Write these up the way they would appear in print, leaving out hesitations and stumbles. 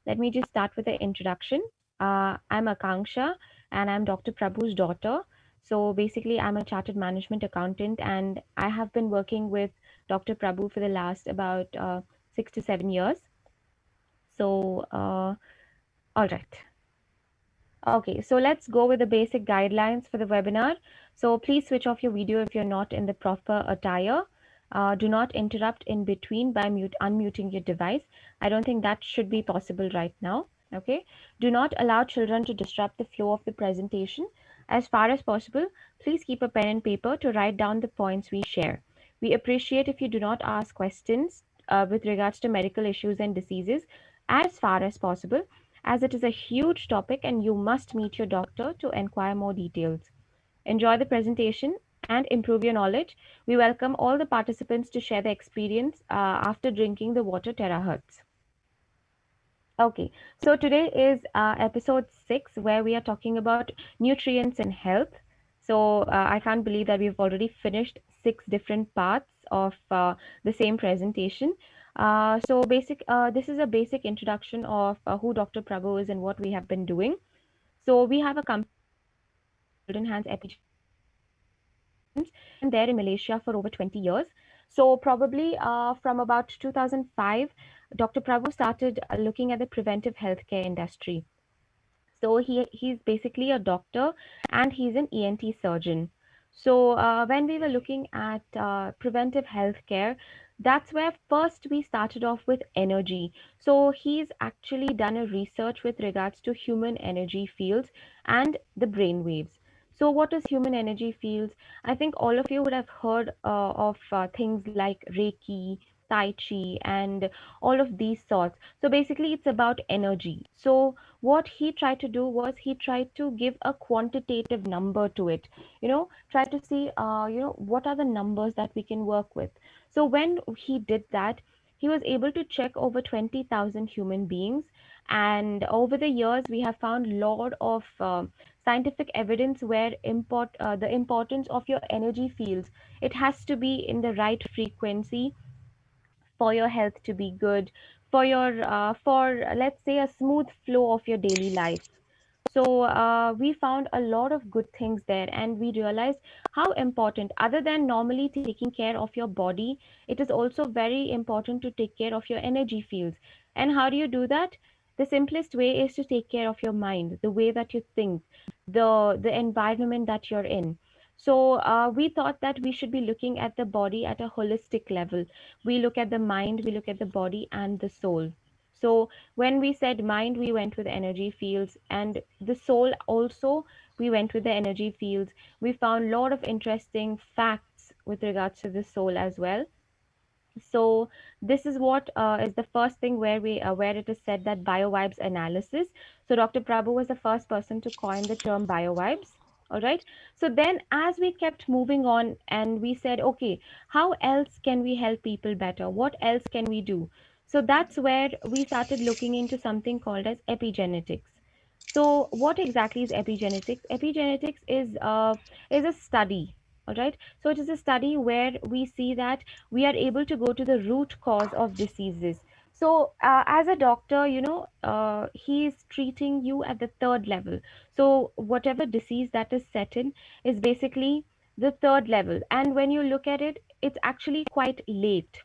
let me just start with the introduction. I'm Akanksha and I'm Dr. Prabhu's daughter. So basically, I'm a chartered management accountant and I have been working with Dr. Prabhu for the last about 6 to 7 years. So, all right. Okay, so let's go with the basic guidelines for the webinar. So please switch off your video if you're not in the proper attire. Do not interrupt in between by unmuting your device. I don't think that should be possible right now. Okay. Do not allow children to disrupt the flow of the presentation. As far as possible, please keep a pen and paper to write down the points we share. We appreciate if you do not ask questions with regards to medical issues and diseases as far as possible, as it is a huge topic and you must meet your doctor to inquire more details. Enjoy the presentation and improve your knowledge. We welcome all the participants to share their experience after drinking the water terahertz. Okay, so today is episode 6 where we are talking about nutrients and health. So I can't believe that we've already finished 6 different parts of the same presentation. This is a basic introduction of who Dr. Prabhu is and what we have been doing. So we have a company Golden Hands Epigenetic and there in Malaysia for over 20 years. So probably from about 2005, Dr. Prabhu started looking at the preventive healthcare industry. So he's basically a doctor and he's an ENT surgeon. So when we were looking at preventive healthcare, that's where first we started off with energy. So he's actually done a research with regards to human energy fields and the brain waves. So what is human energy fields? I think all of you would have heard of things like Reiki, Tai Chi, and all of these sorts. So basically, it's about energy. So what he tried to do was he tried to give a quantitative number to it. Try to see, what are the numbers that we can work with. So when he did that, he was able to check over 20,000 human beings. And over the years, we have found a lot of scientific evidence where the importance of your energy fields, it has to be in the right frequency for your health to be good, for your for let's say a smooth flow of your daily life. So we found a lot of good things there, and we realized how important, other than normally taking care of your body, it is also very important to take care of your energy fields. And how do you do that? The simplest way is to take care of your mind, the way that you think, the environment that you're in. So we thought that we should be looking at the body at a holistic level. We look at the mind, we look at the body and the soul. So when we said mind, we went with energy fields, and the soul also, we went with the energy fields. We found a lot of interesting facts with regards to the soul as well. So this is what is the first thing where it is said that biovibes analysis. So Dr. Prabhu was the first person to coin the term biovibes. All right. So then as we kept moving on and we said, okay, how else can we help people better? What else can we do? So that's where we started looking into something called as epigenetics. So what exactly is epigenetics? Epigenetics is a study. All right. So it is a study where we see that we are able to go to the root cause of diseases. So as a doctor, he is treating you at the third level. So whatever disease that is set in is basically the third level. And when you look at it, it's actually quite late,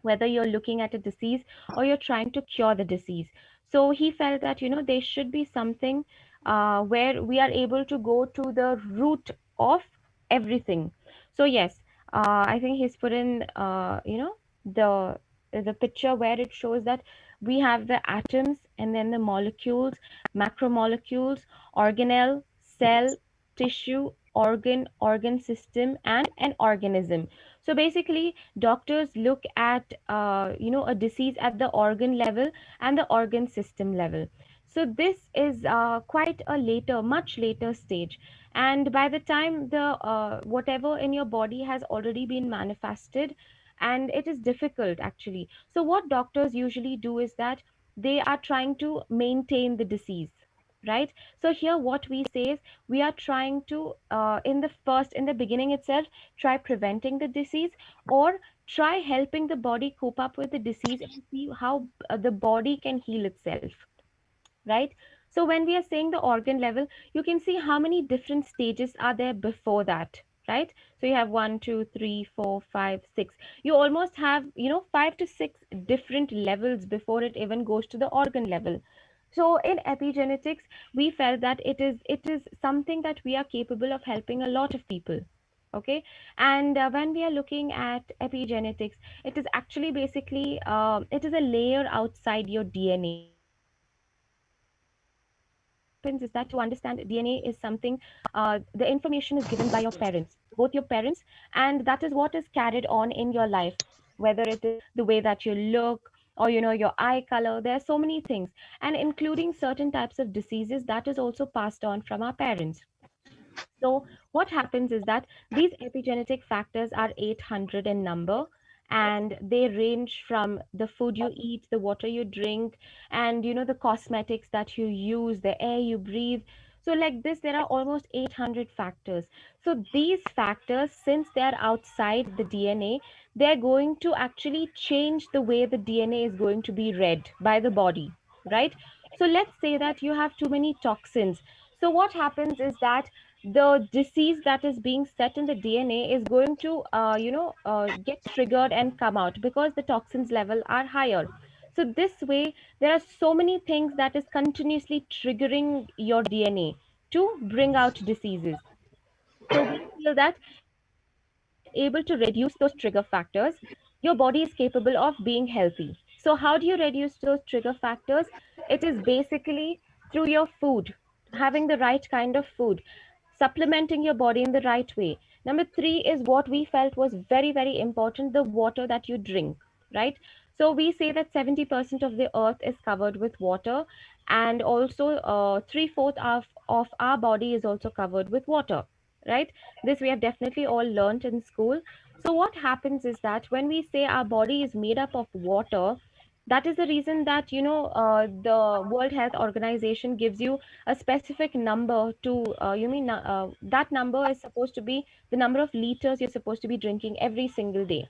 whether you're looking at a disease or you're trying to cure the disease. So he felt that, there should be something where we are able to go to the root of everything. So yes, I think he's put in, the picture where it shows that we have the atoms and then the molecules, macromolecules, organelle, cell, tissue, organ system, and an organism. So basically, doctors look at a disease at the organ level and the organ system level. So this is quite a much later stage. And by the time the whatever in your body has already been manifested, and it is difficult actually. So what doctors usually do is that they are trying to maintain the disease, right? So here what we say is we are trying to in the beginning itself try preventing the disease or try helping the body cope up with the disease and see how the body can heal itself, right? So when we are saying the organ level, you can see how many different stages are there before that, right? So you have 1, 2, 3, 4, 5, 6. You almost have, 5 to 6 different levels before it even goes to the organ level. So in epigenetics, we felt that it is something that we are capable of helping a lot of people. Okay, and when we are looking at epigenetics, it is actually basically it is a layer outside your DNA. So what happens is that to understand DNA is something, the information is given by your parents, both your parents, and that is what is carried on in your life, whether it is the way that you look, or your eye color. There are so many things, and including certain types of diseases that is also passed on from our parents. So what happens is that these epigenetic factors are 800 in number, and they range from the food you eat, the water you drink, and the cosmetics that you use, the air you breathe. So like this, there are almost 800 factors. So these factors, since they are outside the DNA, they're going to actually change the way the DNA is going to be read by the body, right? So let's say that you have too many toxins. So what happens is that the disease that is being set in the DNA is going to, get triggered and come out because the toxins level are higher. So this way, there are so many things that is continuously triggering your DNA to bring out diseases. So we feel that if you are able to reduce those trigger factors, your body is capable of being healthy. So how do you reduce those trigger factors? It is basically through your food, having the right kind of food, supplementing your body in the right way. Number three is what we felt was very, very important, the water that you drink, right? So we say that 70% of the earth is covered with water, and also three-fourths of our body is also covered with water, right? This we have definitely all learned in school. So what happens is that when we say our body is made up of water, that is the reason that the World Health Organization gives you a specific number to, that number is supposed to be the number of liters you're supposed to be drinking every single day,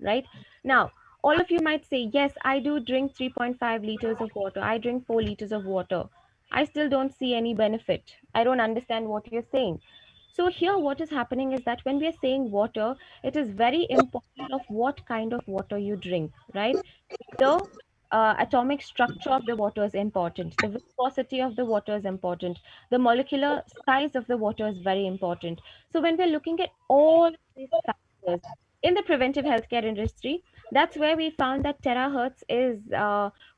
right? Now, all of you might say, yes, I do drink 3.5 liters of water, I drink 4 liters of water. I still don't see any benefit. I don't understand what you're saying. So here what is happening is that when we are saying water, it is very important of what kind of water you drink, right? The atomic structure of the water is important. The viscosity of the water is important. The molecular size of the water is very important. So when we're looking at all of these factors in the preventive healthcare industry, that's where we found that terahertz is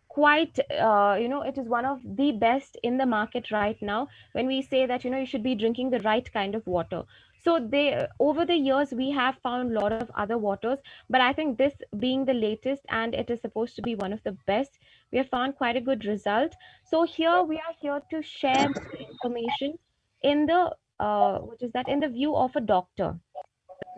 quite, it is one of the best in the market right now. When we say that, you should be drinking the right kind of water. So they, over the years, we have found a lot of other waters, but I think this being the latest and it is supposed to be one of the best, we have found quite a good result. So here we are here to share more information in the, what is that, in the view of a doctor,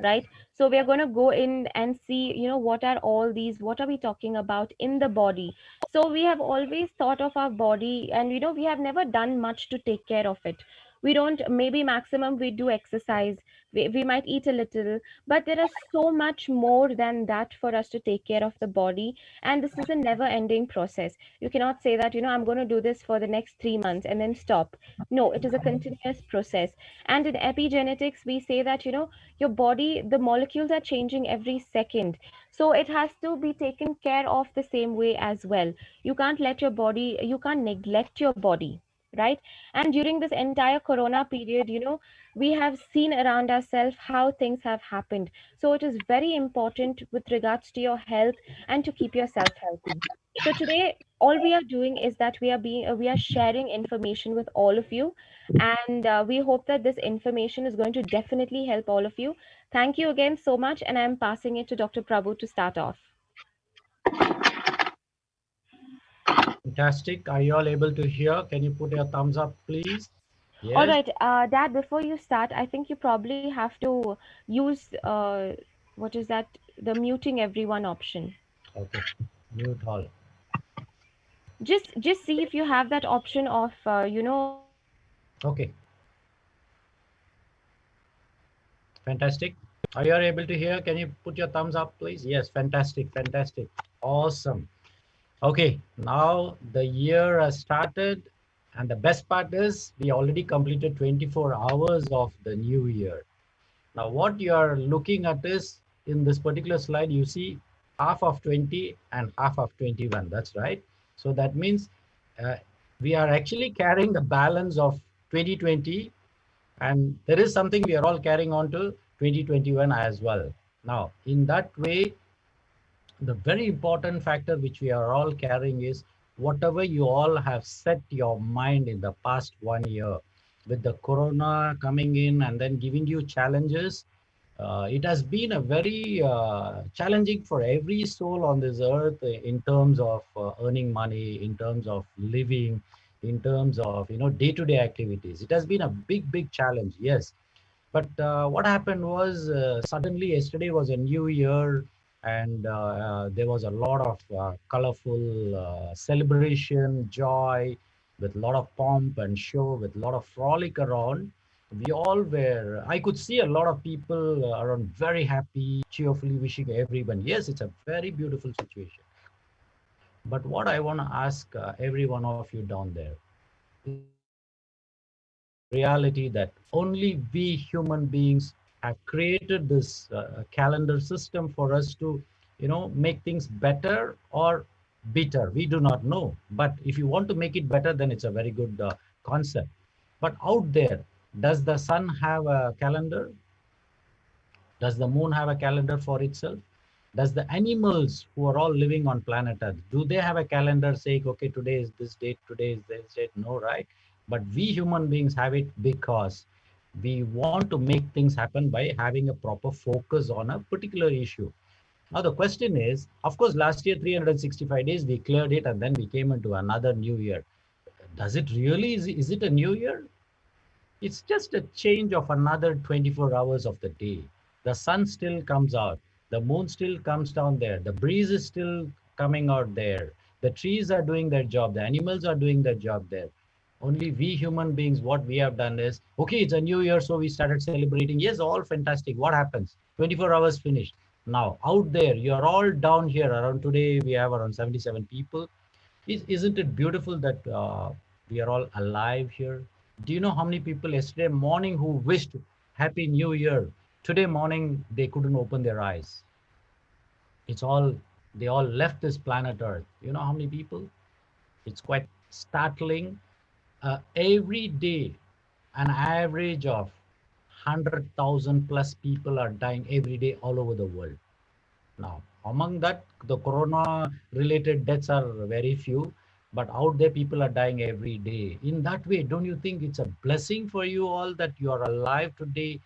right? So we are going to go in and see, what are all these, what are we talking about in the body. So we have always thought of our body, and we have never done much to take care of it. We don't, maybe maximum we do exercise, we might eat a little, but there is so much more than that for us to take care of the body. And this is a never ending process. You cannot say that, I'm going to do this for the next 3 months and then stop. No, it is a continuous process. And in epigenetics, we say that, your body, the molecules are changing every second. So it has to be taken care of the same way as well. You can't let your body, you can't neglect your body, right? And during this entire corona period, we have seen around ourselves how things have happened. So it is very important with regards to your health and to keep yourself healthy. So today, all we are doing is that we are sharing information with all of you, and we hope that this information is going to definitely help all of you. Thank you again so much, and I'm passing it to Dr. Prabhu to start off. Fantastic. Are you all able to hear? Can you put your thumbs up, please? All Yes. right, Dad, before you start, I think you probably have to use, what is that, the muting everyone option. Okay. Mute all. Just see if you have that option of, Okay. Fantastic. Are you able to hear? Can you put your thumbs up, please? Yes, fantastic, fantastic. Awesome. Okay, now the year has started, and the best part is we already completed 24 hours of the new year. Now, what you are looking at is in this particular slide, you see half of 20 and half of 21. That's right. So that means uh, we are actually carrying the balance of 2020, and there is something we are all carrying on to 2021 as well. Now, in that way, the very important factor which we are all carrying is whatever you all have set your mind in the past 1 year with the corona coming in and then giving you challenges. It has been a very challenging for every soul on this earth in terms of earning money, in terms of living, in terms of day-to-day activities. It has been a big challenge, yes. But what happened was suddenly yesterday was a new year, and there was a lot of colorful celebration, joy, with a lot of pomp and show, with a lot of frolic around. We all were, I could see a lot of people around very happy, cheerfully wishing everyone. Yes, it's a very beautiful situation. But what I want to ask every one of you down there is it a reality that only we human beings have created this calendar system for us to, make things better or bitter? We do not know. But if you want to make it better, then it's a very good concept. But out there, does the sun have a calendar? Does the moon have a calendar for itself? Does the animals who are all living on planet Earth, do they have a calendar saying, okay, today is this date, today is this date? No, right? But we human beings have it because we want to make things happen by having a proper focus on a particular issue. Now, the question is, of course, last year, 365 days, we cleared it and then we came into another new year. Does it really, is it a new year? It's just a change of another 24 hours of the day. The sun still comes out. The moon still comes down there. The breeze is still coming out there. The trees are doing their job. The animals are doing their job there. Only we human beings, what we have done is, okay, it's a new year, so we started celebrating. Yes, all fantastic. What happens? 24 hours finished. Now, out there, you're all down here. Around today, we have around 77 people. Isn't it beautiful that we are all alive here? Do you know how many people yesterday morning who wished Happy New Year? Today morning, they couldn't open their eyes. It's all, they all left this planet Earth. You know how many people? It's quite startling. Every day, an average of 100,000 plus people are dying every day all over the world. Now, among that, the corona related deaths are very few, but out there people are dying every day. In that way, don't you think it's a blessing for you all that you are alive today?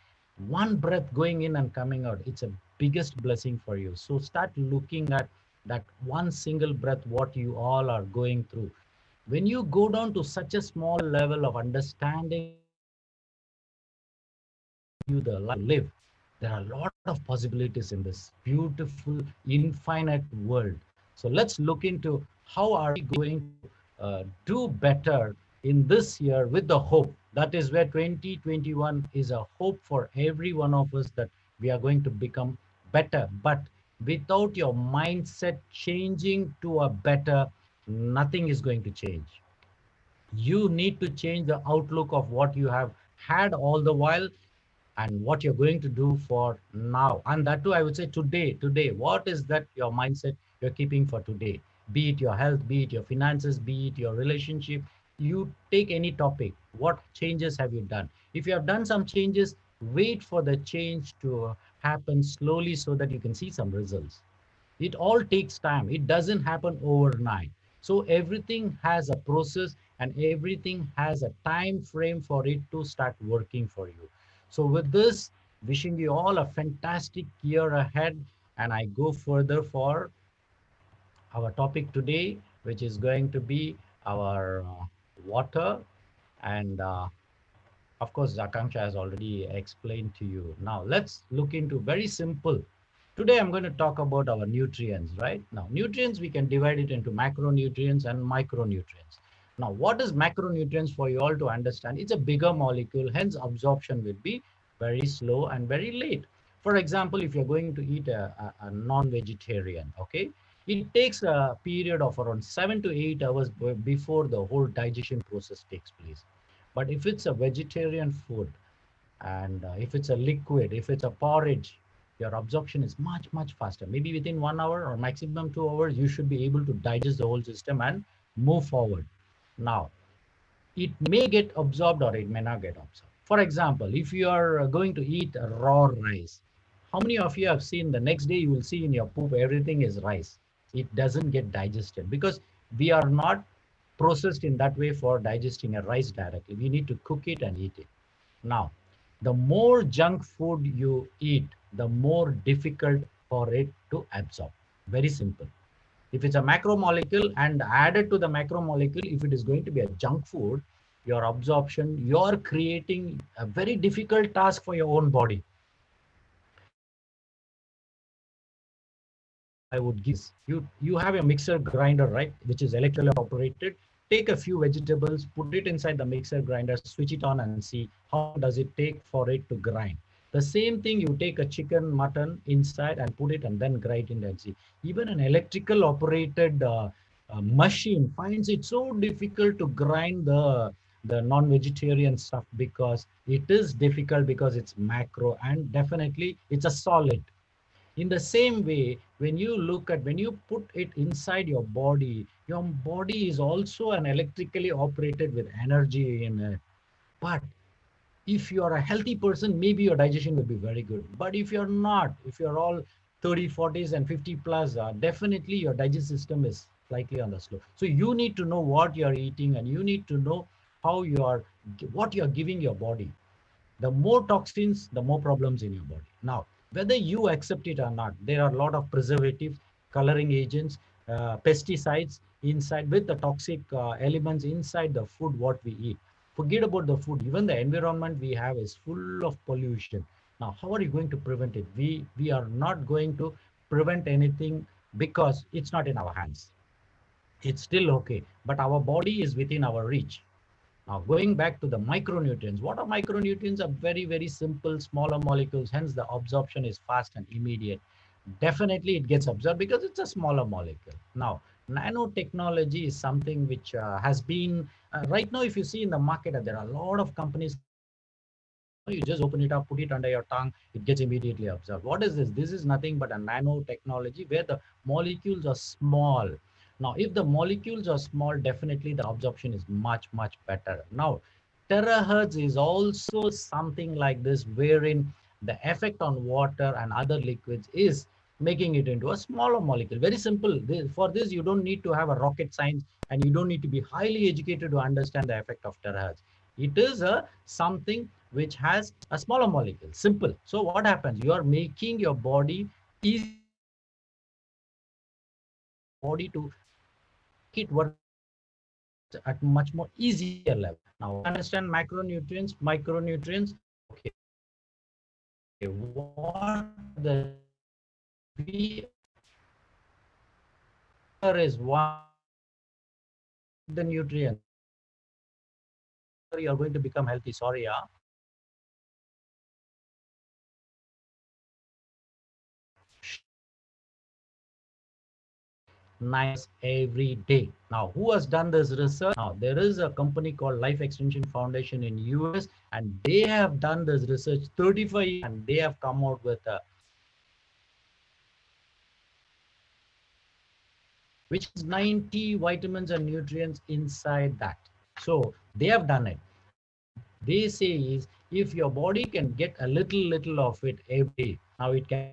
One breath going in and coming out, it's a biggest blessing for you. So start looking at that one single breath, what you all are going through. When you go down to such a small level of understanding you the life to live, there are a lot of possibilities in this beautiful, infinite world. So let's look into how are we going to do better in this year with the hope. That is where 2021 is a hope for every one of us that we are going to become better. But without your mindset changing to a better, nothing is going to change. You need to change the outlook of what you have had all the while and what you're going to do for now. And that too, I would say today, what is that your mindset you're keeping for today? Be it your health, be it your finances, be it your relationship. You take any topic. What changes have you done? If you have done some changes, wait for the change to happen slowly so that you can see some results. It all takes time. It doesn't happen overnight. So everything has a process and everything has a time frame for it to start working for you. So with this, wishing you all a fantastic year ahead. And I go further for our topic today, which is going to be our water. And of course, Akanksha has already explained to you. Now, let's look into very simple. Today, I'm going to talk about our nutrients, right? Now, nutrients, we can divide it into macronutrients and micronutrients. Now, what is macronutrients for you all to understand? It's a bigger molecule, hence absorption will be very slow and very late. For example, if you're going to eat a non-vegetarian, okay, it takes a period of around 7 to 8 hours before the whole digestion process takes place. But if it's a vegetarian food, and if it's a liquid, if it's a porridge, your absorption is much, much faster. Maybe within 1 hour or maximum 2 hours, you should be able to digest the whole system and move forward. Now, it may get absorbed or it may not get absorbed. For example, if you are going to eat raw rice, how many of you have seen the next day you will see in your poop everything is rice? It doesn't get digested because we are not processed in that way for digesting a rice directly. We need to cook it and eat it. Now, the more junk food you eat, the more difficult for it to absorb. Very simple. If it's a macromolecule and added to the macromolecule, if it is going to be a junk food, your absorption, you're creating a very difficult task for your own body. I would guess you have a mixer grinder, right, which is electrically operated. Take a few vegetables, put it inside the mixer grinder, switch it on and see how long does it take for it to grind. The same thing, you take a chicken, mutton inside and put it and then grind it and see. Even an electrical operated machine finds it so difficult to grind the non-vegetarian stuff because it is difficult because it's macro and definitely it's a solid. In the same way, when you put it inside your body is also an electrically operated with energy in it. But if you are a healthy person, maybe your digestion will be very good. But if you're not, if you're all 30, 40s and 50 plus, definitely your digestive system is slightly on the slow. So you need to know what you're eating and you need to know what you're giving your body. The more toxins, the more problems in your body. Now, whether you accept it or not, there are a lot of preservatives, coloring agents, pesticides inside with the toxic elements inside the food what we eat. Forget about the food. Even the environment we have is full of pollution. Now, how are you going to prevent it? We are not going to prevent anything because it's not in our hands. It's still okay, but our body is within our reach. Now, going back to the micronutrients, what are micronutrients? Are very, very simple, smaller molecules, hence the absorption is fast and immediate. Definitely it gets absorbed because it's a smaller molecule. Now, nanotechnology is something which has been, right now, if you see in the market, there are a lot of companies. You just open it up, put it under your tongue, it gets immediately absorbed. What is this? This is nothing but a nanotechnology where the molecules are small. Now, if the molecules are small, definitely the absorption is much, much better. Now, terahertz is also something like this, wherein the effect on water and other liquids is making it into a smaller molecule. Very simple. For this, you don't need to have a rocket science and you don't need to be highly educated to understand the effect of terahertz. It is something which has a smaller molecule. Simple. So what happens? You are making your body easy body to it work at much more easier level. Now understand macronutrients, micronutrients. Okay, what the we is one the nutrients. You are going to become healthy. Sorry, yeah. Nice every day. Now, who has done this research? Now, there is a company called Life Extension Foundation in US, and they have done this research 35 years, and they have come out with a which is 90 vitamins and nutrients inside that. So they have done it. They say is if your body can get a little of it every day, now it can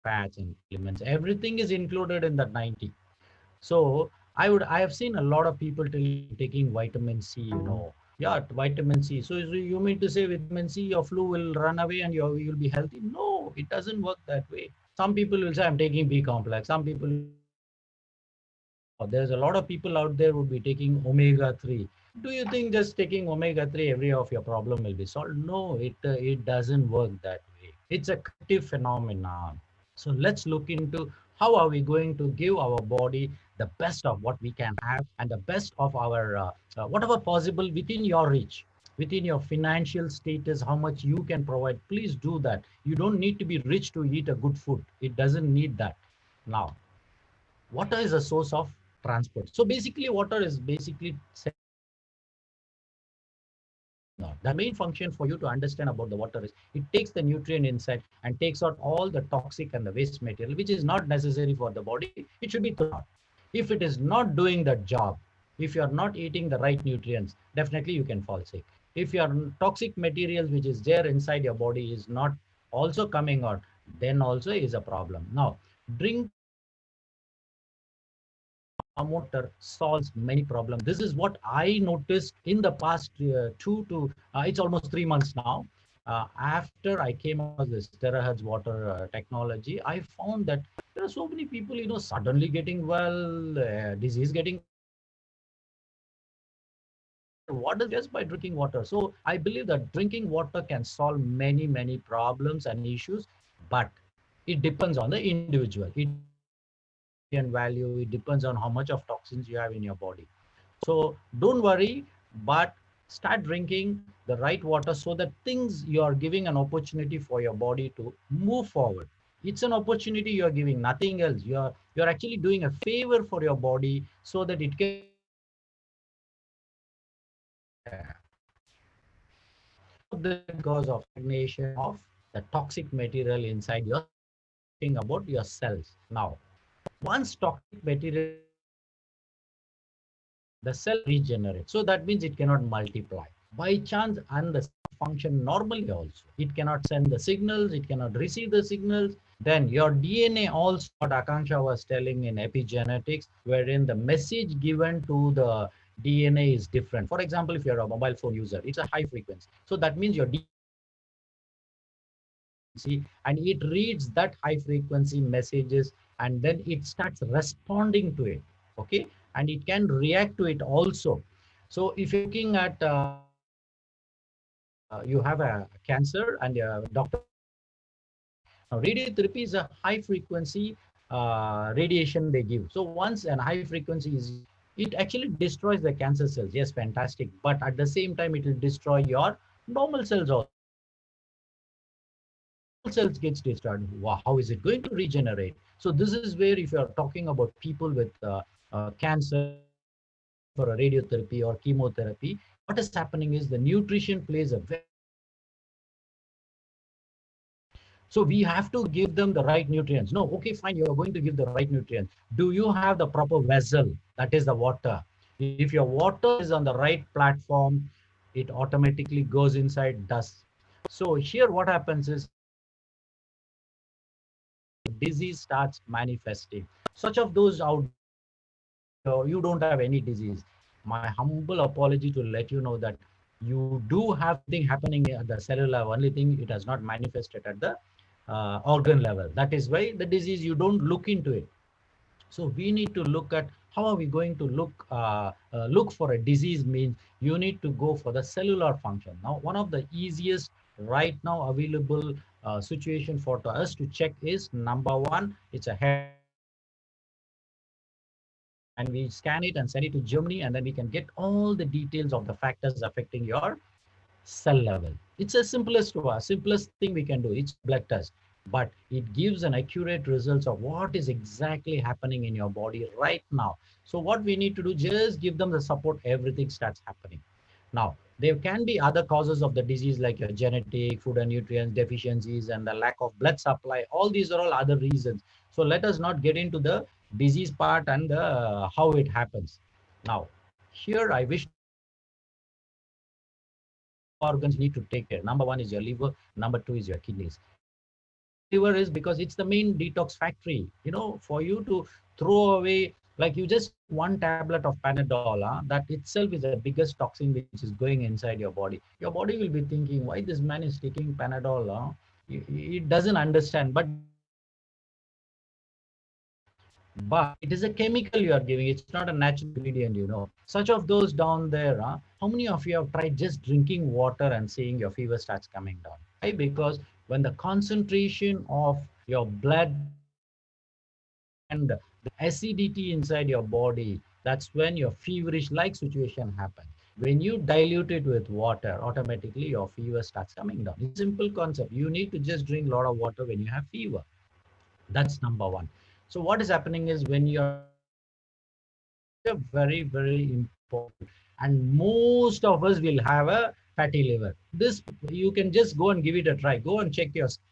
fats and elements, everything is included in that 90. So I have seen a lot of people taking vitamin C, yeah, vitamin C. So you mean to say vitamin C, your flu will run away and you'll be healthy? No, it doesn't work that way. Some people will say I'm taking B complex. Some people, there's a lot of people out there would be taking omega-3. Do you think just taking omega-3 every of your problem will be solved? No, it doesn't work that way. It's a collective phenomenon. So let's look into how are we going to give our body the best of what we can have and the best of our whatever possible within your reach. within your financial status, how much you can provide. Please do that. You don't need to be rich to eat a good food. It doesn't need that. Now, water is a source of transport. So basically, water is basically the main function for you to understand about the water is it takes the nutrient inside and takes out all the toxic and the waste material, which is not necessary for the body. It should be thrown out. If it is not doing the job, if you are not eating the right nutrients, definitely you can fall sick. If your toxic materials which is there inside your body is not also coming out, then also is a problem. Now, drink water solves many problems. This is what I noticed in the past it's almost 3 months now. After I came across this terahertz water technology, I found that there are so many people, suddenly getting well, disease getting. What is just by drinking water? So I believe that drinking water can solve many, many problems and issues, but it depends on the individual. Value, it depends on how much of toxins you have in your body. So don't worry, but start drinking the right water so that things you are giving an opportunity for your body to move forward. It's an opportunity you are giving, nothing else. You're actually doing a favor for your body so that it can because of stagnation of the toxic material inside your talking about your cells. Now, once toxic material, the cell regenerates. So that means it cannot multiply by chance and the function normally also. It cannot send the signals, it cannot receive the signals. Then your DNA also, what Akanksha was telling in epigenetics, wherein the message given to the DNA is different. For example, if you're a mobile phone user, it's a high frequency. So that means your DNA and it reads that high frequency messages and then it starts responding to it. Okay, and it can react to it also. So if you're looking at you have a cancer and a doctor, now radiotherapy is a high frequency radiation they give. So once an high frequency is, it actually destroys the cancer cells. Yes, fantastic, but at the same time it will destroy your normal cells also. Cells gets destroyed. Wow, how is it going to regenerate? So this is where if you're talking about people with cancer for a radiotherapy or chemotherapy, what is happening is the nutrition plays a very. So we have to give them the right nutrients. No, okay, fine, you're going to give the right nutrients. Do you have the proper vessel? That is the water. If your water is on the right platform, it automatically goes inside, does. So here what happens is disease starts manifesting. Such of those out, you don't have any disease. My humble apology to let you know that you do have something happening at the cellular. Only thing, it has not manifested at the organ level. That is why the disease, you don't look into it. So we need to look at how are we going to look for a disease. Means you need to go for the cellular function. Now, one of the easiest right now available situation for us to check is number one, it's a hair, and we scan it and send it to Germany, and then we can get all the details of the factors affecting your cell level. It's the simplest thing we can do. It's blood test, but it gives an accurate results of what is exactly happening in your body right now. So what we need to do, just give them the support, everything starts happening. Now, there can be other causes of the disease like your genetic, food and nutrients deficiencies, and the lack of blood supply. All these are all other reasons. So let us not get into the disease part and how it happens. Now, here I wish organs need to take care. Number one is your liver. Number two is your kidneys. Liver is because it's the main detox factory. For you to throw away, like you just one tablet of Panadol, that itself is the biggest toxin which is going inside your body. Your body will be thinking, why this man is taking Panadol? It doesn't understand, but it is a chemical you are giving. It's not a natural ingredient. Such of those down there, how many of you have tried just drinking water and seeing your fever starts coming down? Why? Because when the concentration of your blood and the acidity inside your body, that's when your feverish like situation happens. When you dilute it with water, automatically your fever starts coming down. It's a simple concept. You need to just drink a lot of water when you have fever. That's number one. So what is happening is when you're very, very important, and most of us will have a fatty liver. This, you can just go and give it a try. Go and check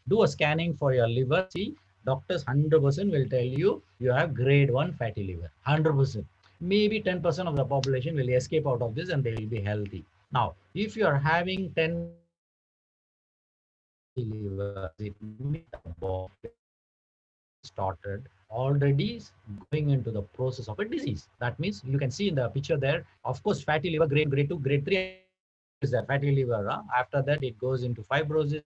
do a scanning for your liver. See, doctors 100% will tell you have grade 1 fatty liver. 100%. Maybe 10% of the population will escape out of this and they will be healthy. Now, if you are having 10 liver, it means the body started already going into the process of a disease. That means you can see in the picture there, of course, fatty liver grade 2, grade 3 is the fatty liver. After that, it goes into fibrosis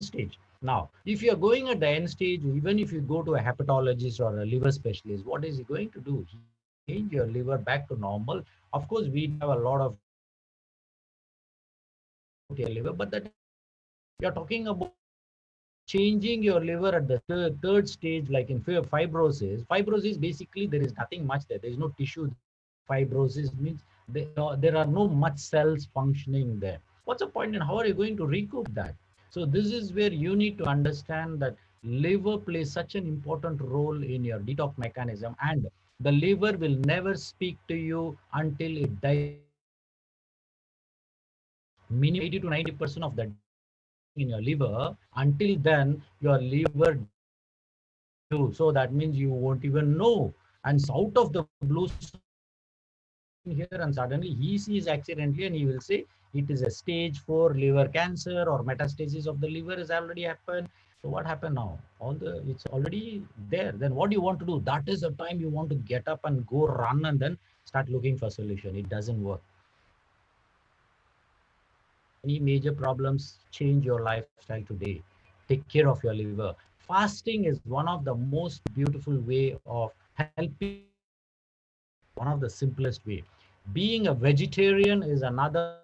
stage. Now, if you're going at the end stage, even if you go to a hepatologist or a liver specialist, what is he going to do? He change your liver back to normal. Of course, we have a lot of your liver, but that you're talking about changing your liver at the third stage, like in fibrosis. Fibrosis, basically, there is nothing much there. There is no tissue. Fibrosis means there are no much cells functioning there. What's the point and how are you going to recoup that? So this is where you need to understand that liver plays such an important role in your detox mechanism, and the liver will never speak to you until it dies. Minimum 80 to 90% of the in your liver. Until then, your liver too. So that means you won't even know. And out of the blue here, and suddenly he sees accidentally and he will say it is a stage 4 liver cancer or metastasis of the liver has already happened. So what happened now? It's already there. Then what do you want to do? That is the time you want to get up and go run and then start looking for solution. It doesn't work. Any major problems, change your lifestyle today. Take care of your liver. Fasting is one of the most beautiful way of helping, one of the simplest way. Being a vegetarian is another,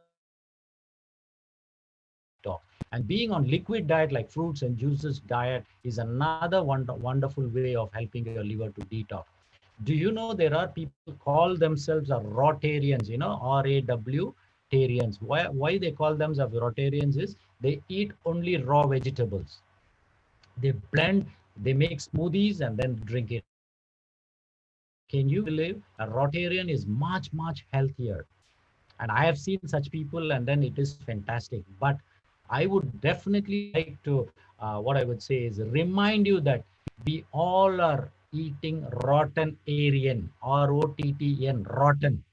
and being on liquid diet like fruits and juices diet is another wonderful way of helping your liver to detox. Do you know there are people call themselves a rotarians, RAW tarians. Why they call themselves rotarians is they eat only raw vegetables. They blend, they make smoothies and then drink it. Can you believe a rotarian is much, much healthier? And I have seen such people and then it is fantastic. But I would definitely like to, what I would say is remind you that we all are eating rotten Aryan, ROTTN, rotten.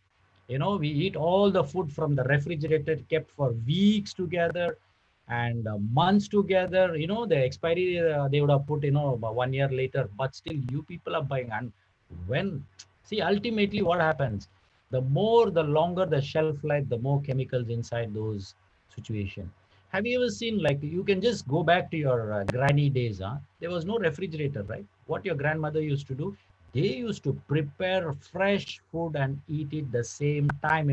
We eat all the food from the refrigerator kept for weeks together and months together. The expiry, they would have put, about 1 year later, but still you people are buying. And when, see, ultimately what happens, the more, the longer the shelf life, the more chemicals inside those situations. Have you ever seen, like, you can just go back to your granny days, there was no refrigerator, right? What your grandmother used to do, they used to prepare fresh food and eat it the same time.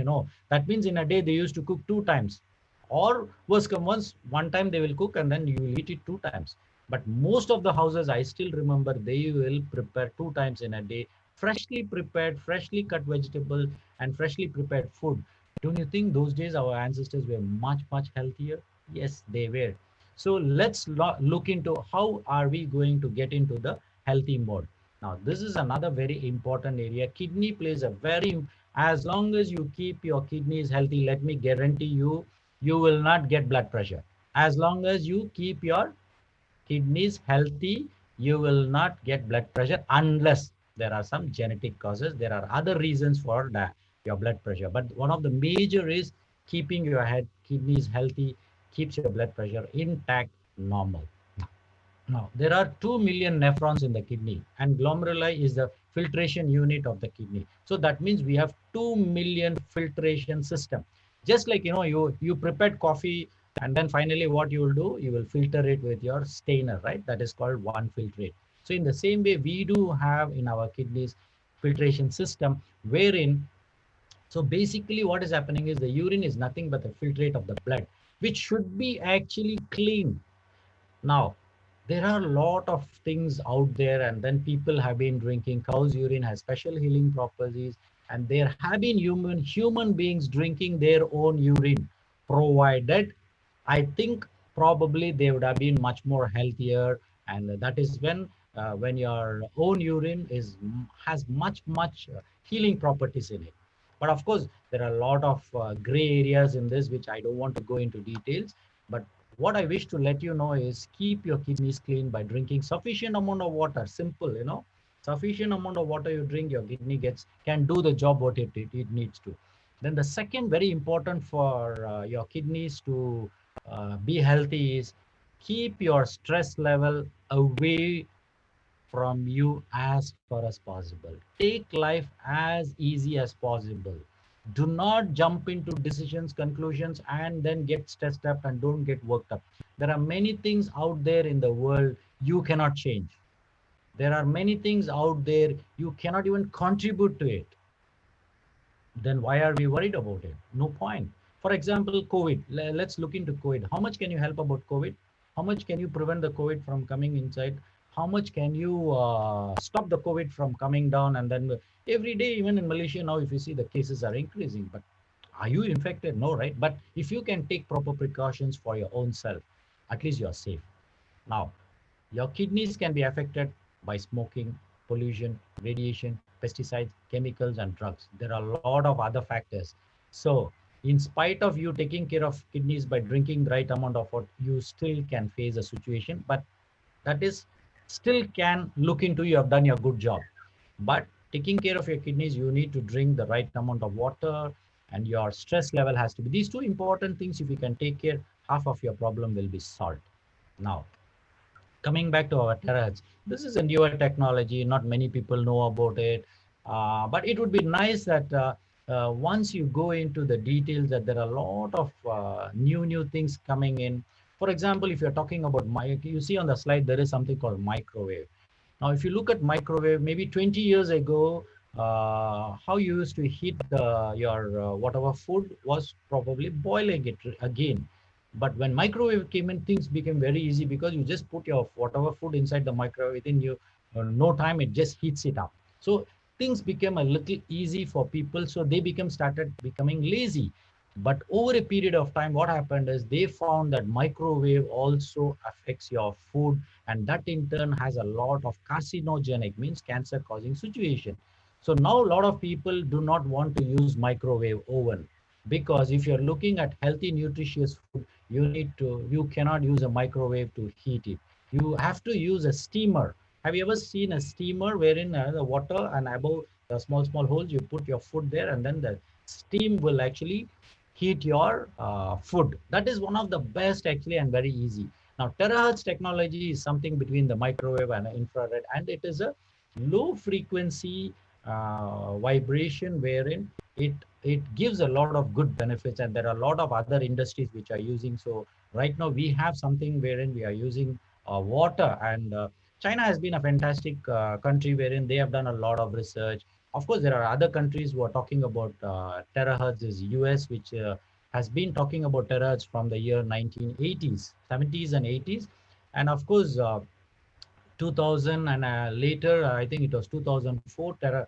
That means in a day they used to cook 2 times, or worse come once, one time they will cook and then you will eat it 2 times. But most of the houses, I still remember, they will prepare 2 times in a day, freshly prepared, freshly cut vegetable and freshly prepared food. Don't you think those days our ancestors were much, much healthier? Yes, they were. So let's look into how are we going to get into the healthy mode. Now, this is another very important area. Kidney plays a as long as you keep your kidneys healthy, let me guarantee you, you will not get blood pressure. As long as you keep your kidneys healthy, you will not get blood pressure unless there are some genetic causes. There are other reasons for your blood pressure. But one of the major is keeping your kidneys healthy, keeps your blood pressure intact, normal. Now, there are 2 million nephrons in the kidney, and glomeruli is the filtration unit of the kidney. So that means we have 2 million filtration system. Just like, you prepared coffee, and then finally what you will do, you will filter it with your stainer, right? That is called one filtrate. So in the same way, we do have in our kidneys filtration system, wherein, so basically what is happening is the urine is nothing but the filtrate of the blood, which should be actually clean. Now, there are a lot of things out there, and then people have been drinking. Cow's urine has special healing properties. and there have been human beings drinking their own urine, provided, I think probably they would have been much more healthier. And that is when your own urine has much healing properties in it. But of course, there are a lot of gray areas in this, which I don't want to go into details. But what I wish to let you know is keep your kidneys clean by drinking sufficient amount of water. Simple, sufficient amount of water you drink, your kidney can do the job what it needs to. Then the second very important for your kidneys to be healthy is keep your stress level away from you as far as possible. Take life as easy as possible. Do not jump into decisions, conclusions, and then get stressed up and don't get worked up. There are many things out there in the world you cannot change. There are many things out there you cannot even contribute to it. Then why are we worried about it? No point. For example, COVID. Let's look into COVID. How much can you help about COVID? How much can you prevent the COVID from coming inside? How much can you stop the COVID from coming down? And then every day, even in Malaysia now, if you see the cases are increasing, but are you infected? No, right? But if you can take proper precautions for your own self, at least you're safe. Now, your kidneys can be affected by smoking, pollution, radiation, pesticides, chemicals, and drugs. There are a lot of other factors. So, in spite of you taking care of kidneys by drinking the right amount of water, you still can face a situation, but that is still can look into you have done your good job. But taking care of your kidneys, you need to drink the right amount of water, and your stress level has to be. These two important things, if you can take care, half of your problem will be solved. Now, coming back to our terahertz, this is a newer technology. Not many people know about it, but it would be nice that once you go into the details, that there are a lot of new things coming in. For example, if you're talking about you see on the slide there is something called microwave. Now, if you look at microwave, maybe 20 years ago, how you used to heat your whatever food was probably boiling it again. But when microwave came in, things became very easy because you just put your whatever food inside the microwave. Within no time, it just heats it up. So things became a little easy for people. So they started becoming lazy. But over a period of time, what happened is they found that microwave also affects your food, and that in turn has a lot of carcinogenic, means cancer causing situation. So now a lot of people do not want to use microwave oven, because if you're looking at healthy nutritious food, you cannot use a microwave to heat it. You have to use a steamer. Have you ever seen a steamer wherein the water, and above the small holes you put your food there, and then the steam will actually heat your food? That is one of the best actually, and very easy. Now, terahertz technology is something between the microwave and infrared, and it is a low frequency vibration wherein it gives a lot of good benefits, and there are a lot of other industries which are using. So right now we have something wherein we are using water, and China has been a fantastic country wherein they have done a lot of research. Of course, there are other countries who are talking about terahertz. Is US, which has been talking about terahertz from the year 1980s, 70s and 80s. And of course, 2000 and later, I think it was 2004,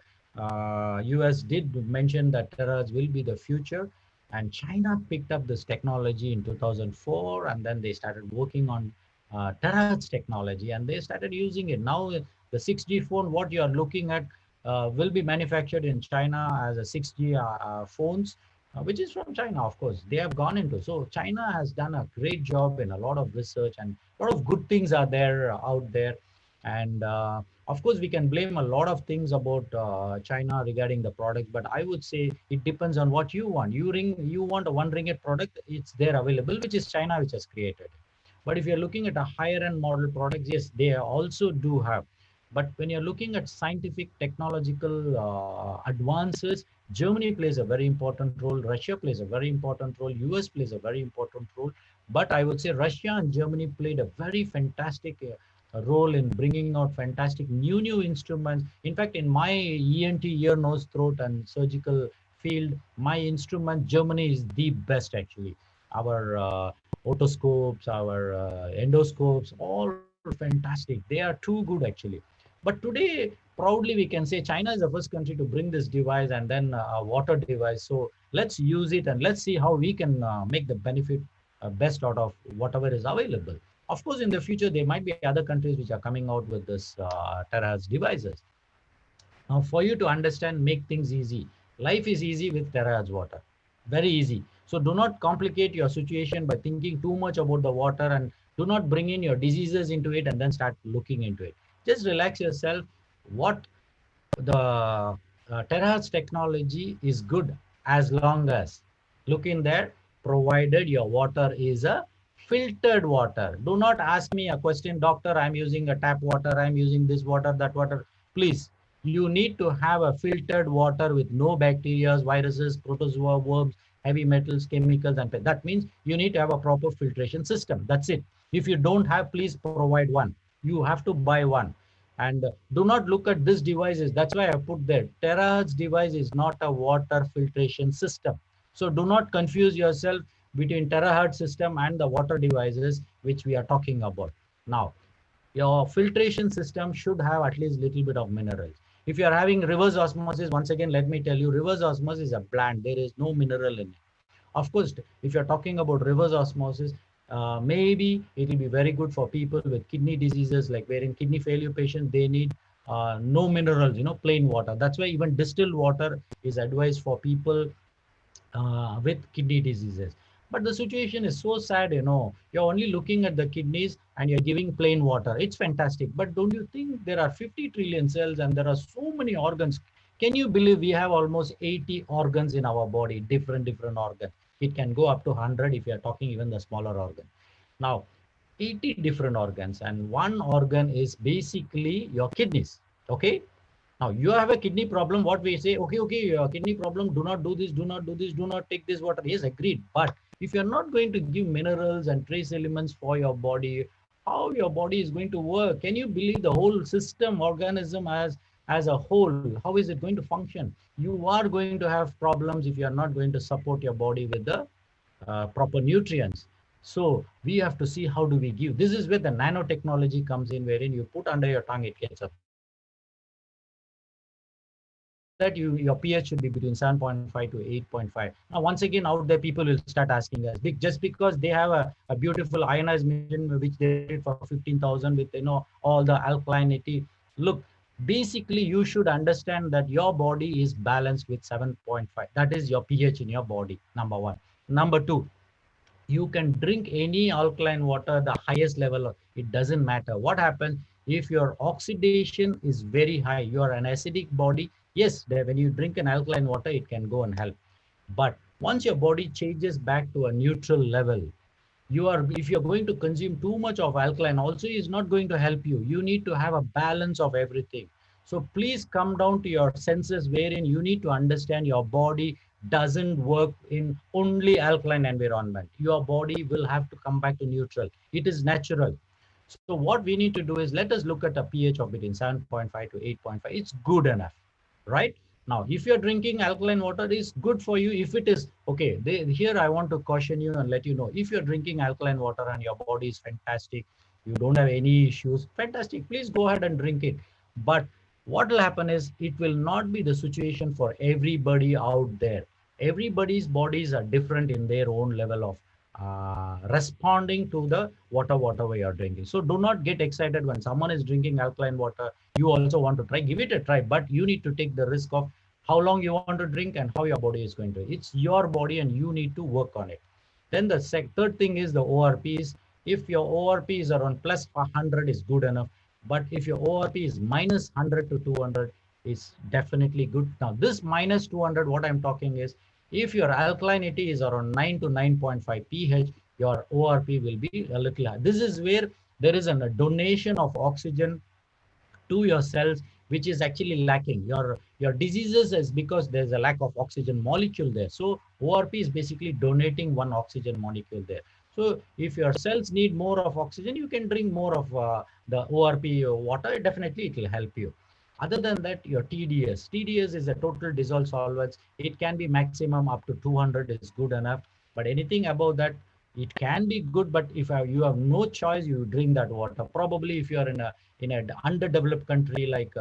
US did mention that terahertz will be the future. And China picked up this technology in 2004, and then they started working on terahertz technology, and they started using it. Now, the 6G phone, what you are looking at, will be manufactured in China as a 6G phones, which is from China, of course. They have gone into. So China has done a great job in a lot of research, and a lot of good things are there out there. And of course, we can blame a lot of things about China regarding the product, but I would say it depends on what you want. You want a one ringgit product, it's there available, which is China which has created. But if you're looking at a higher end model products, yes, they also do have. But when you're looking at scientific, technological advances, Germany plays a very important role. Russia plays a very important role. US plays a very important role. But I would say Russia and Germany played a very fantastic role in bringing out fantastic new instruments. In fact, in my ENT, ear, nose, throat, and surgical field, my instrument, Germany is the best actually. Our otoscopes, our endoscopes, all fantastic. They are too good actually. But today, proudly we can say China is the first country to bring this device and then a water device. So let's use it and let's see how we can make the benefit best out of whatever is available. Of course, in the future, there might be other countries which are coming out with this THZ devices. Now, for you to understand, make things easy. Life is easy with THZ water. Very easy. So do not complicate your situation by thinking too much about the water, and do not bring in your diseases into it and then start looking into it. Just relax yourself. What the terahertz technology is good as long as, look in there, provided your water is a filtered water. Do not ask me a question, doctor, I'm using a tap water, I'm using this water, that water. Please, you need to have a filtered water with no bacteria, viruses, protozoa, worms, heavy metals, chemicals, and that means you need to have a proper filtration system. That's it. If you don't have, please provide one. You have to buy one. And do not look at this devices. That's why I put there. Terahertz device is not a water filtration system. So do not confuse yourself between terahertz system and the water devices which we are talking about. Now, your filtration system should have at least little bit of minerals. If you are having reverse osmosis, once again, let me tell you, reverse osmosis is a bland. There is no mineral in it. Of course, if you're talking about reverse osmosis, maybe it will be very good for people with kidney diseases, like wherein kidney failure patients, they need no minerals, plain water. That's why even distilled water is advised for people with kidney diseases. But the situation is so sad, you're only looking at the kidneys and you're giving plain water. It's fantastic. But don't you think there are 50 trillion cells and there are so many organs? Can you believe we have almost 80 organs in our body, different organs? It can go up to 100 if you're talking even the smaller organ. Now, 80 different organs, and one organ is basically your kidneys. Okay. Now you have a kidney problem. What we say, okay, your kidney problem, do not do this, do not do this, do not take this water. Yes, agreed. But if you're not going to give minerals and trace elements for your body, how your body is going to work? Can you believe the whole system, organism as a whole, how is it going to function? You are going to have problems if you are not going to support your body with the proper nutrients. So we have to see how do we give. This is where the nanotechnology comes in, wherein you put under your tongue, it gets absorbed. That your pH should be between 7.5 to 8.5. Now, once again, out there, people will start asking us, just because they have a beautiful ionized machine, which they did for 15,000 with, all the alkalinity. Look, basically, you should understand that your body is balanced with 7.5. That is your pH in your body, number one. Number two, you can drink any alkaline water, the highest level, it doesn't matter. What happens if your oxidation is very high, you are an acidic body? Yes, when you drink an alkaline water, it can go and help. But once your body changes back to a neutral level, if you're going to consume too much of alkaline also, is not going to help you. You need to have a balance of everything. So please come down to your senses, wherein you need to understand your body doesn't work in only alkaline environment. Your body will have to come back to neutral. It is natural. So what we need to do is, let us look at a pH of between 7.5 to 8.5. It's good enough, right? Now, if you're drinking alkaline water, is good for you. If it is, okay, here I want to caution you and let you know, if you're drinking alkaline water and your body is fantastic, you don't have any issues, fantastic, please go ahead and drink it. But what will happen is, it will not be the situation for everybody out there. Everybody's bodies are different in their own level of responding to the water, whatever you're drinking. So do not get excited when someone is drinking alkaline water. You also want to try, give it a try, but you need to take the risk of how long you want to drink and how your body is going to. It's your body and you need to work on it. Then the third thing is the ORPs. If your ORP is around plus 100 is good enough. But if your ORP is minus 100 to 200, is definitely good. Now this minus 200, what I'm talking is, if your alkalinity is around 9 to 9.5 pH, your ORP will be a little high. This is where there is a donation of oxygen to your cells, which is actually lacking. Your diseases is because there's a lack of oxygen molecule there. So ORP is basically donating one oxygen molecule there. So if your cells need more of oxygen, you can drink more of the ORP water. Definitely, it will help you. Other than that, your TDS. TDS is a total dissolved solvents. It can be maximum up to 200 is good enough. But anything above that, It can be good, but if you have no choice, you drink that water. Probably if you are in an underdeveloped country like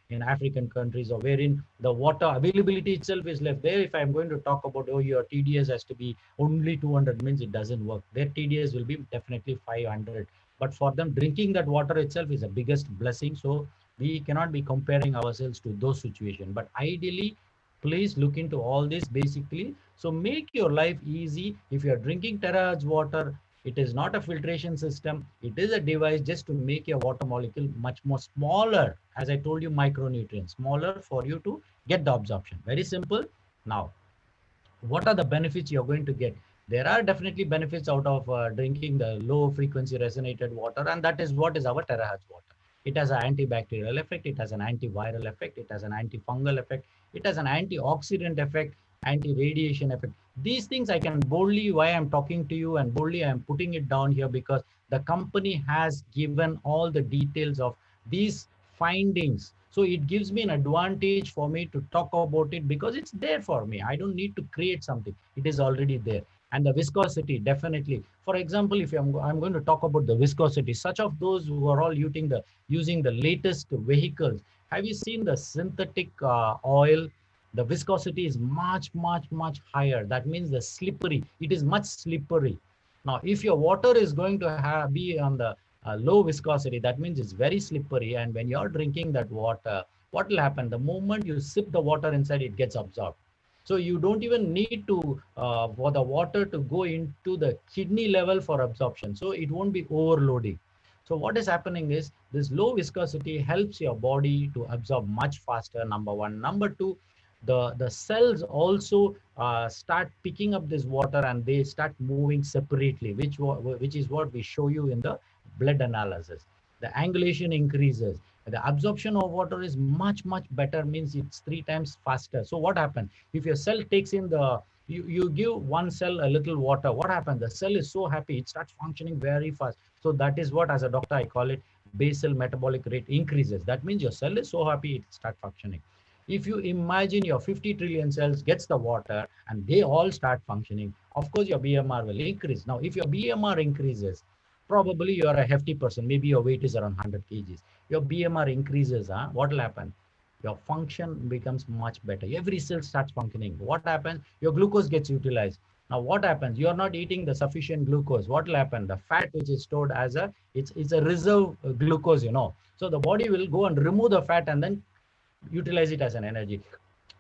in African countries, or wherein the water availability itself is left there. If I'm going to talk about, oh, your TDS has to be only 200, means it doesn't work. Their TDS will be definitely 500. But for them, drinking that water itself is the biggest blessing. So we cannot be comparing ourselves to those situations. But ideally, please look into all this basically. So make your life easy. If you're drinking terahertz water, it is not a filtration system. It is a device just to make your water molecule much more smaller. As I told you, micronutrients, smaller for you to get the absorption. Very simple. Now, what are the benefits you're going to get? There are definitely benefits out of drinking the low frequency resonated water, and that is what is our terahertz water. It has an antibacterial effect, it has an antiviral effect, it has an antifungal effect, it has an antioxidant effect, anti-radiation effect. These things I can boldly, why I'm talking to you and boldly I'm putting it down here, because the company has given all the details of these findings. So it gives me an advantage for me to talk about it because it's there for me. I don't need to create something. It is already there. And the viscosity, definitely. For example, if I'm going to talk about the viscosity, such of those who are all using the latest vehicles, have you seen the synthetic oil? The viscosity is much, much, much higher. That means the slippery, it is much slippery. Now, if your water is going to be on the low viscosity, that means it's very slippery. And when you're drinking that water, what will happen? The moment you sip the water inside, it gets absorbed. So you don't even need to for the water to go into the kidney level for absorption. So it won't be overloading. So what is happening is this low viscosity helps your body to absorb much faster, number one. Number two, the cells also start picking up this water and they start moving separately, which is what we show you in the blood analysis. The angulation increases. The absorption of water is much, much better, means it's 3 times faster. So what happens? If your cell takes in you give one cell a little water, what happens? The cell is so happy, it starts functioning very fast. So that is what, as a doctor, I call it basal metabolic rate increases. That means your cell is so happy, it starts functioning. If you imagine your 50 trillion cells gets the water and they all start functioning, of course, your BMR will increase. Now, if your BMR increases, probably you are a hefty person. Maybe your weight is around 100 kgs. Your BMR increases. What will happen? Your function becomes much better. Every cell starts functioning. What happens? Your glucose gets utilized. Now, what happens? You are not eating the sufficient glucose. What will happen? The fat which is stored as it's a reserve glucose, So the body will go and remove the fat and then utilize it as an energy.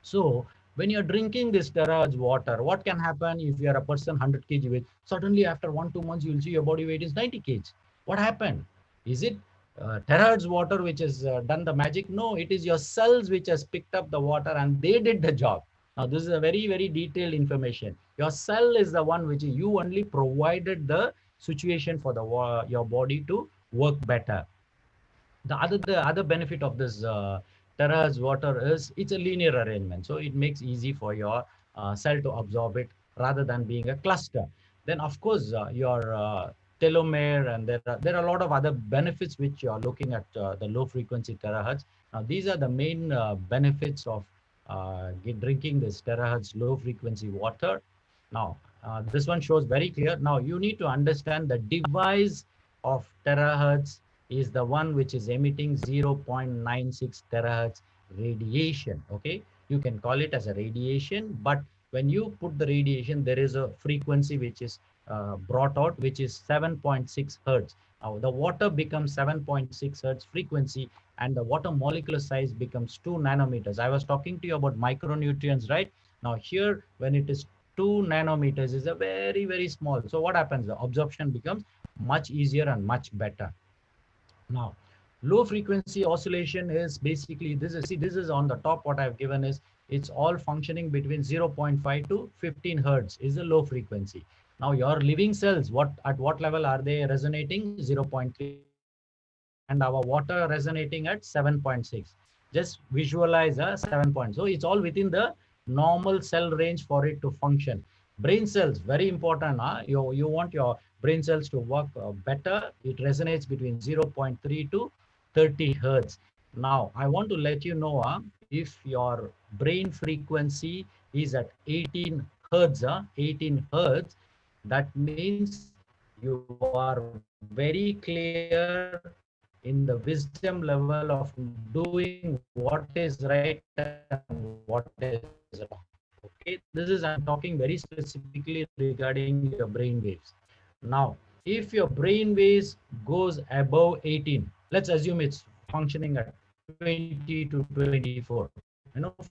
So when you're drinking this terahertz water, what can happen if you are a person 100 kg weight? Suddenly after 1-2 months, you will see your body weight is 90 kg. What happened? Is it terahertz water which has done the magic? No, it is your cells which has picked up the water and they did the job. Now this is a very, very detailed information. Your cell is the one which you only provided the situation for your body to work better. The other benefit of this terahertz water is it's a linear arrangement. So it makes easy for your cell to absorb it rather than being a cluster. Then of course your telomere, and there are a lot of other benefits which you are looking at the low frequency terahertz. Now these are the main benefits of drinking this terahertz low frequency water. Now this one shows very clear. Now you need to understand the device of terahertz is the one which is emitting 0.96 terahertz radiation. Okay, you can call it as a radiation, but when you put the radiation, there is a frequency which is brought out, which is 7.6 hertz. Now the water becomes 7.6 hertz frequency, and the water molecular size becomes 2 nanometers. I was talking to you about micronutrients, right? Now here, when it is 2 nanometers, is a very, very small. So what happens? The absorption becomes much easier and much better. Now, low frequency oscillation is basically this is on the top. What I've given is it's all functioning between 0.5 to 15 hertz is a low frequency. Now your living cells, at what level are they resonating? 0.3, and our water resonating at 7.6. Just visualize a 7 point. So it's all within the normal cell range for it to function. Brain cells, very important. You want your brain cells to work better. It resonates between 0.3 to 30 hertz. Now, I want to let you know if your brain frequency is at 18 hertz, 18 hertz, That means you are very clear in the wisdom level of doing what is right and what is wrong. Okay, this is, I'm talking very specifically regarding your brain waves. Now, if your brain waves goes above 18, let's assume it's functioning at 20 to 24,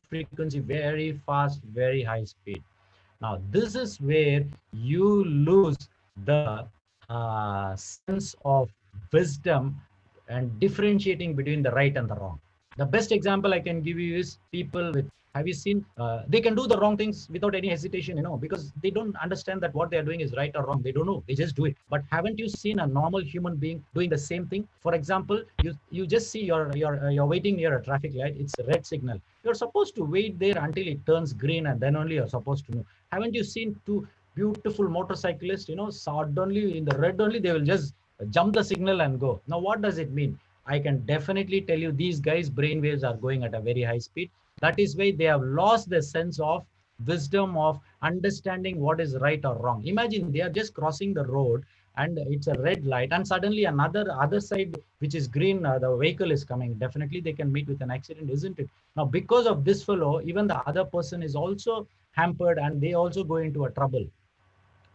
frequency very fast, very high speed. Now, this is where you lose the sense of wisdom and differentiating between the right and the wrong. The best example I can give you is people with, have you seen, they can do the wrong things without any hesitation, because they don't understand that what they are doing is right or wrong. They don't know, they just do it. But haven't you seen a normal human being doing the same thing? For example, you just see you're waiting near a traffic light, it's a red signal. You're supposed to wait there until it turns green, and then only you're supposed to move. Haven't you seen two beautiful motorcyclists, suddenly in the red only they will just jump the signal and go? Now what does it mean? I can definitely tell you these guys brain waves are going at a very high speed. That is why they have lost the sense of wisdom of understanding what is right or wrong. Imagine they are just crossing the road and it's a red light, and suddenly another other side which is green, the vehicle is coming. Definitely they can meet with an accident, isn't it? Now because of this fellow, even the other person is also hampered and they also go into a trouble.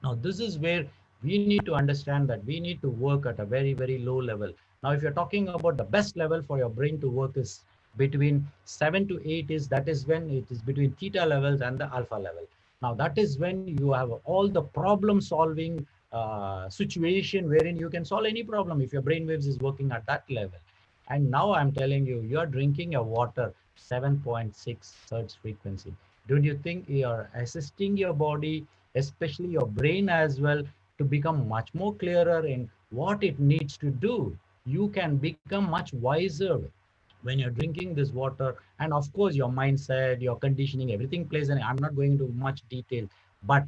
Now, this is where we need to understand that we need to work at a very, very low level. Now, if you're talking about the best level for your brain to work is between 7 to 8, is that is when it is between theta levels and the alpha level. Now, that is when you have all the problem solving situation wherein you can solve any problem if your brain waves is working at that level. And now I'm telling you, you're drinking a water 7.6 hertz frequency. Don't you think you're assisting your body, especially your brain as well, to become much more clearer in what it needs to do? You can become much wiser when you're drinking this water. And of course, your mindset, your conditioning, everything plays in. I'm not going into much detail, but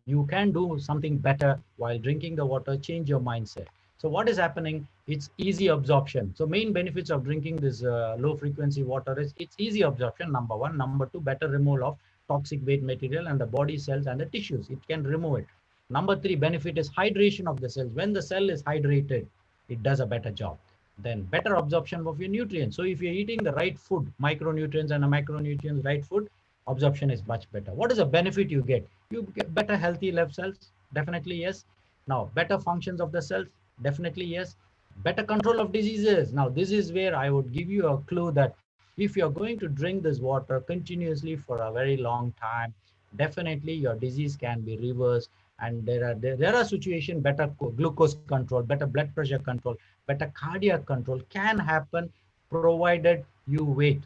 you can do something better while drinking the water, change your mindset. So what is happening? It's easy absorption. So main benefits of drinking this low frequency water is it's easy absorption, number one. Number two, better removal of toxic waste material and the body cells and the tissues. It can remove it. Number three benefit is hydration of the cells. When the cell is hydrated, it does a better job. Then better absorption of your nutrients. So if you're eating the right food, micronutrients and a macronutrients, right food, absorption is much better. What is the benefit you get? You get better healthy left cells, definitely yes. Now, better functions of the cells, definitely yes. Better control of diseases. Now, this is where I would give you a clue that if you're going to drink this water continuously for a very long time, definitely your disease can be reversed. And there are situations, better glucose control, better blood pressure control, better cardiac control can happen provided you wait.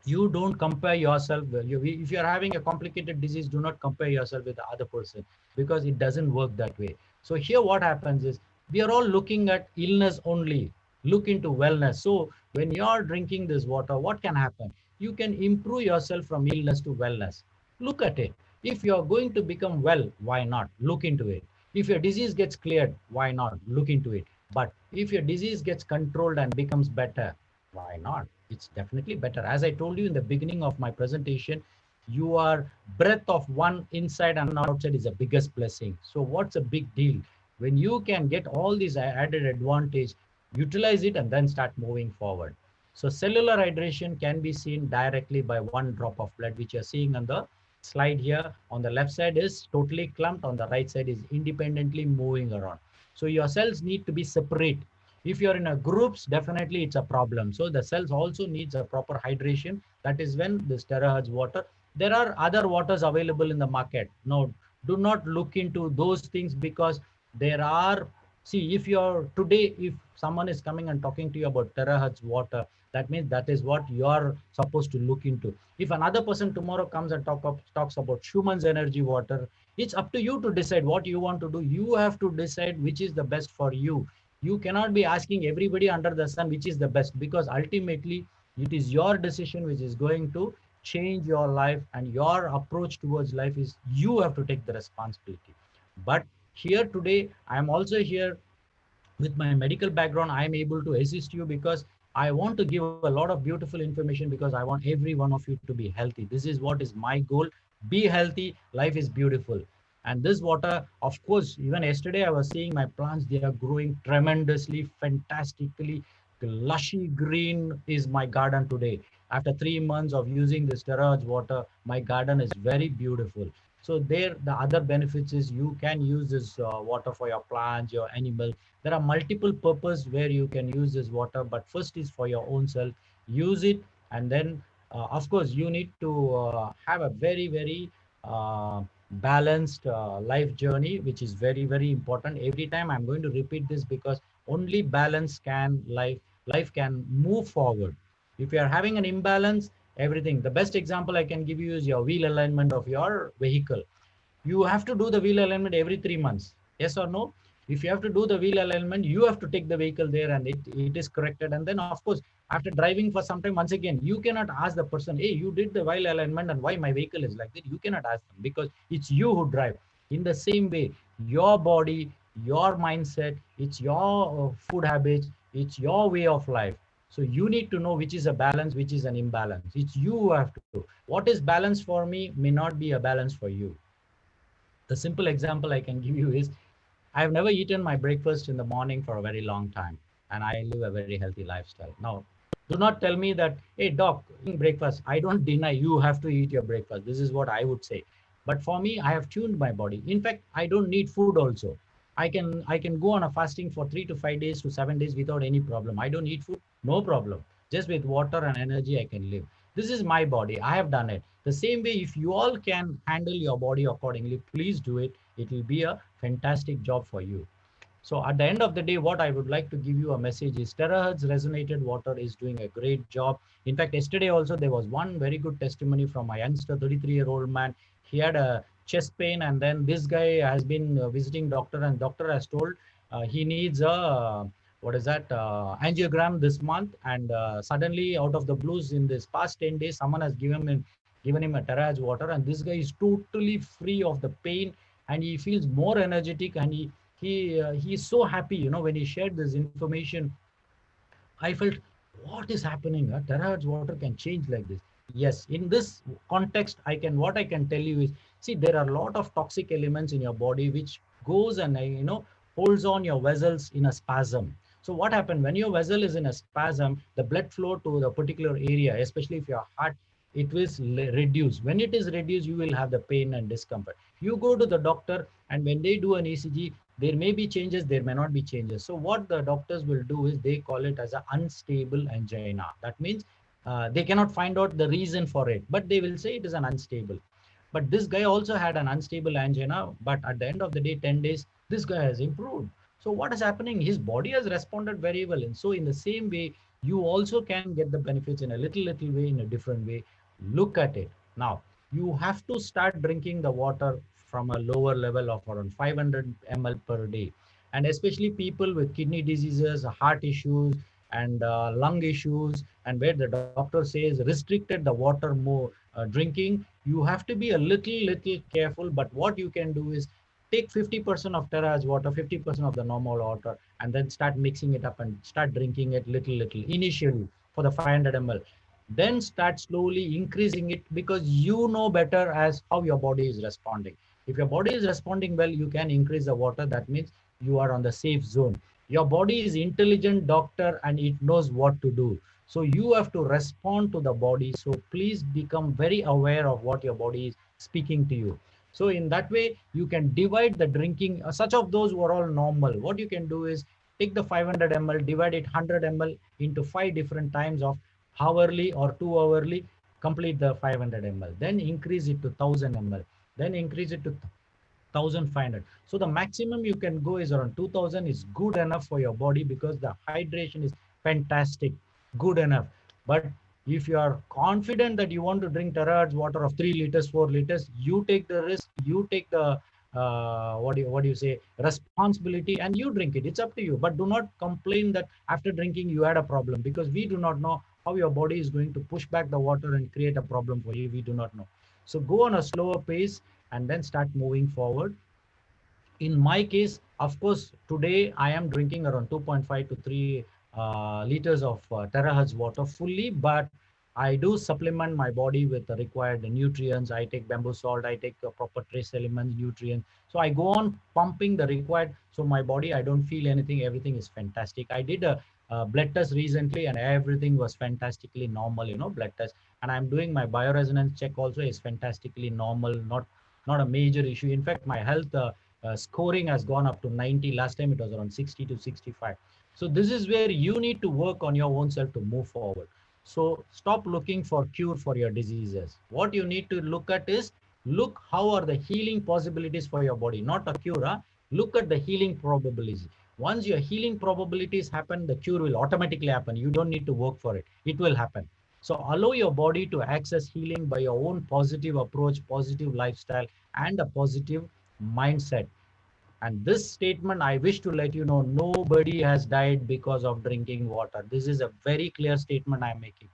You don't compare yourself. If you're having a complicated disease, do not compare yourself with the other person, because it doesn't work that way. So here what happens is we are all looking at illness only, look into wellness. So when you're drinking this water, what can happen? You can improve yourself from illness to wellness. Look at it. If you're going to become well, why not look into it? If your disease gets cleared, why not look into it? But if your disease gets controlled and becomes better, why not? It's definitely better. As I told you in the beginning of my presentation, your breadth of one inside and outside is the biggest blessing. So what's a big deal? When you can get all these added advantage, utilize it and then start moving forward. So cellular hydration can be seen directly by one drop of blood, which you're seeing on the slide here. On the left side is totally clumped, on the right side is independently moving around. So your cells need to be separate. If you're in a groups, definitely it's a problem. So the cells also needs a proper hydration. That is when this terahertz water. There are other waters available in the market. No, do not look into those things, because there are, see, if you're today, if someone is coming and talking to you about terahertz water, that means that is what you're supposed to look into. If another person tomorrow comes and talks about Schumann's energy water, it's up to you to decide what you want to do. You have to decide which is the best for you. You cannot be asking everybody under the sun which is the best, because ultimately it is your decision which is going to change your life, and your approach towards life is you have to take the responsibility. But here today, I am also here with my medical background. I am able to assist you because I want to give a lot of beautiful information, because I want every one of you to be healthy. This is what is my goal. Be healthy, life is beautiful. And this water, of course, even yesterday I was seeing my plants, they are growing tremendously, fantastically. The lushy green is my garden today. After 3 months of using this THZ water, my garden is very beautiful. So there, the other benefits is you can use this water for your plants, your animals. There are multiple purposes where you can use this water, but first is for your own self. Use it, and then, of course, you need to have a very, very balanced life journey, which is very, very important. Every time I'm going to repeat this because only balance can life can move forward. If you are having an imbalance, everything. The best example I can give you is your wheel alignment of your vehicle. You have to do the wheel alignment every 3 months. Yes or no? If you have to do the wheel alignment, you have to take the vehicle there and it is corrected. And then, of course, after driving for some time, once again, you cannot ask the person, hey, you did the wheel alignment and why my vehicle is like that. You cannot ask them because it's you who drive. In the same way, your body, your mindset, it's your food habits, it's your way of life. So you need to know which is a balance, which is an imbalance. It's you who have to. What is balance for me may not be a balance for you. The simple example I can give you is I've never eaten my breakfast in the morning for a very long time, and I live a very healthy lifestyle. Now, do not tell me that, hey, doc, eating breakfast. I don't deny you have to eat your breakfast. This is what I would say. But for me, I have tuned my body. In fact, I don't need food also. I can go on a fasting for 3 to 5 days to 7 days without any problem. I don't eat food, no problem. Just with water and energy, I can live. This is my body. I have done it. The same way, if you all can handle your body accordingly, please do it. It will be a fantastic job for you. So at the end of the day, what I would like to give you a message is terahertz resonated water is doing a great job. In fact, yesterday also there was one very good testimony from a youngster, 33-year-old man. He had a chest pain, and then this guy has been visiting doctor, and doctor has told he needs a what is that angiogram this month. And suddenly, out of the blues, in this past 10 days, someone has given him a terahertz water, and this guy is totally free of the pain, and he feels more energetic, and he's so happy, when he shared this information. I felt, what is happening? A terahertz water can change like this. Yes, in this context, what I can tell you is, see, there are a lot of toxic elements in your body which goes and holds on your vessels in a spasm. So what happened when your vessel is in a spasm, the blood flow to the particular area, especially if your heart, it will reduce. When it is reduced, you will have the pain and discomfort. You go to the doctor, and when they do an ECG, there may be changes, there may not be changes. So what the doctors will do is they call it as an unstable angina. That means they cannot find out the reason for it, but they will say it is an unstable. But this guy also had an unstable angina, but at the end of the day, 10 days, this guy has improved. So what is happening? His body has responded very well. And so in the same way, you also can get the benefits in a little way, in a different way. Look at it. Now, you have to start drinking the water from a lower level of around 500 ml per day. And especially people with kidney diseases, heart issues, and lung issues, and where the doctor says restricted the water more drinking, you have to be a little careful. But what you can do is take 50% of terahertz water, 50% of the normal water, and then start mixing it up and start drinking it little initially for the 500 ml. Then start slowly increasing it, because you know better as how your body is responding. If your body is responding well, you can increase the water. That means you are on the safe zone. Your body is intelligent doctor, and it knows what to do. So you have to respond to the body. So please become very aware of what your body is speaking to you. So in that way, you can divide the drinking, such of those who are all normal. What you can do is take the 500 ml, divide it 100 ml into 5 different times of hourly or 2 hourly, complete the 500 ml, then increase it to 1000 ml, then increase it to 1500. So the maximum you can go is around 2000 is good enough for your body, because the hydration is fantastic, good enough. But if you are confident that you want to drink terahertz water of 3 liters, 4 liters, you take the risk, you take the what do you say, responsibility, and you drink it. It's up to you. But do not complain that after drinking you had a problem, because we do not know how your body is going to push back the water and create a problem for you. We do not know. So go on a slower pace and then start moving forward. In my case, of course, today I am drinking around 2.5 to 3 liters of terahertz water fully. But I do supplement my body with the required nutrients. I take bamboo salt, I take proper trace elements, nutrients. So I go on pumping the required. So my body, I don't feel anything. Everything is fantastic. I did a blood test recently and everything was fantastically normal, blood test. And I'm doing my bioresonance check also is fantastically normal, not a major issue. In fact, my health scoring has gone up to 90. Last time it was around 60 to 65. So this is where you need to work on your own self to move forward. So stop looking for cure for your diseases. What you need to look at is, look how are the healing possibilities for your body, not a cure. Huh? Look at the healing probabilities. Once your healing probabilities happen, the cure will automatically happen. You don't need to work for it. It will happen. So allow your body to access healing by your own positive approach, positive lifestyle, and a positive mindset. And this statement, I wish to let you know, nobody has died because of drinking water. This is a very clear statement I'm making.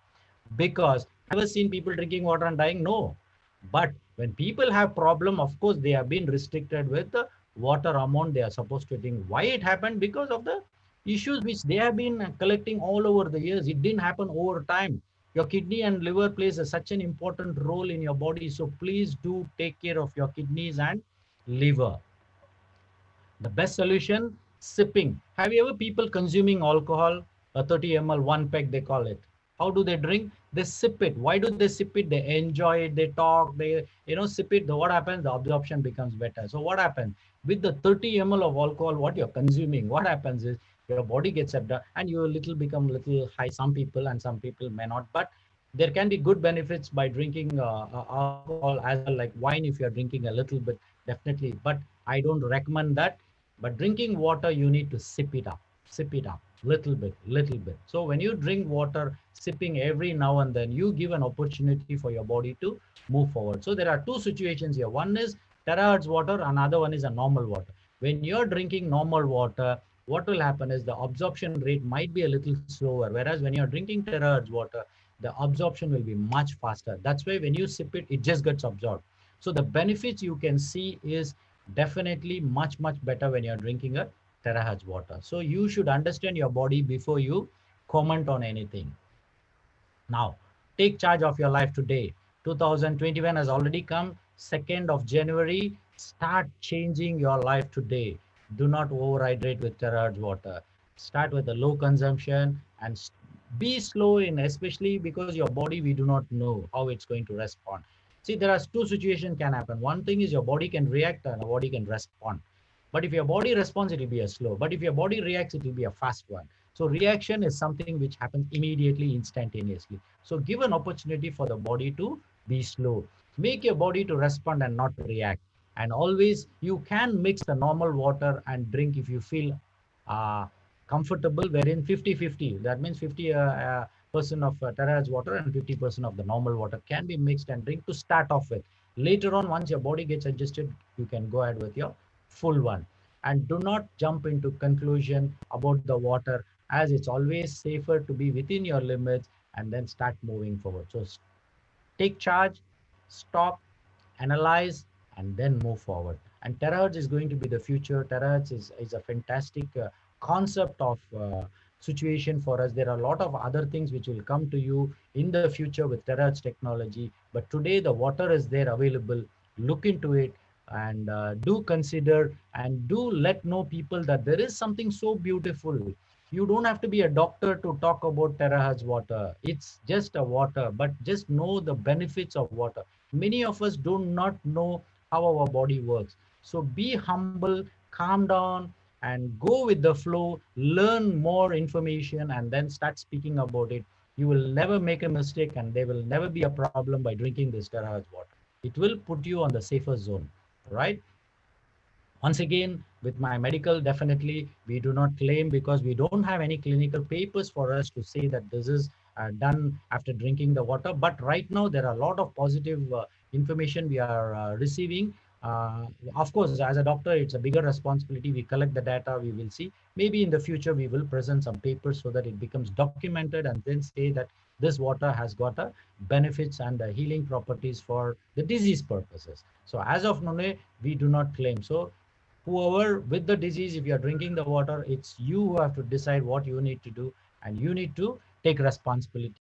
Because have you ever seen people drinking water and dying? No. But when people have problem, of course, they have been restricted with the water amount they are supposed to drink. Why it happened? Because of the issues which they have been collecting all over the years. It didn't happen over time. Your kidney and liver plays such an important role in your body. So please do take care of your kidneys and liver. The best solution, sipping. Have you ever people consuming alcohol, a 30 ml, one peg they call it? How do they drink? They sip it. Why do they sip it? They enjoy it, they talk, they, sip it. What happens? The absorption becomes better. So what happens? With the 30 ml of alcohol, what you're consuming, what happens is your body gets absorbed and you become little high. Some people and some people may not, but there can be good benefits by drinking alcohol as well, like wine if you're drinking a little bit, definitely. But I don't recommend that. But drinking water, you need to sip it up, little bit, little bit. So when you drink water, sipping every now and then, you give an opportunity for your body to move forward. So there are two situations here. One is terahertz water, another one is a normal water. When you're drinking normal water, what will happen is the absorption rate might be a little slower. Whereas when you're drinking terahertz water, the absorption will be much faster. That's why when you sip it, it just gets absorbed. So the benefits you can see is definitely much better when you're drinking a terahertz water. So you should understand your body before you comment on anything. Now take charge of your life today. 2021 has already come. 2nd of January, start changing your life today. Do not overhydrate with terahertz water. Start with a low consumption and be slow in, especially because your body, we do not know how it's going to respond. See, there are two situations can happen. One thing is your body can react and your body can respond. But if your body responds, it will be a slow. But if your body reacts, it will be a fast one. So reaction is something which happens immediately, instantaneously. So give an opportunity for the body to be slow. Make your body to respond and not react. And always you can mix the normal water and drink if you feel comfortable, wherein 50-50. That means 50% of terahertz water and 50% of the normal water can be mixed and drink to start off with. Later on, once your body gets adjusted, you can go ahead with your full one. And do not jump into conclusion about the water, as it's always safer to be within your limits and then start moving forward. So take charge, stop, analyze, and then move forward. And terahertz is going to be the future. Terahertz is a fantastic concept of situation for us. There are a lot of other things which will come to you in the future with terahertz technology. But today the water is there available. Look into it and do consider and do let know people that there is something so beautiful. You don't have to be a doctor to talk about terahertz water. It's just a water, but just know the benefits of water. Many of us do not know how our body works. So be humble, calm down, and go with the flow, learn more information, and then start speaking about it. You will never make a mistake, and there will never be a problem by drinking this terahertz water. It will put you on the safer zone, right? Once again, with my medical, definitely we do not claim because we don't have any clinical papers for us to say that this is done after drinking the water. But right now, there are a lot of positive information we are receiving. Of course, as a doctor, it's a bigger responsibility. We collect the data, we will see. Maybe in the future, we will present some papers so that it becomes documented and then say that this water has got a benefits and the healing properties for the disease purposes. So as of now, we do not claim. So whoever with the disease, if you're drinking the water, it's you who have to decide what you need to do, and you need to take responsibility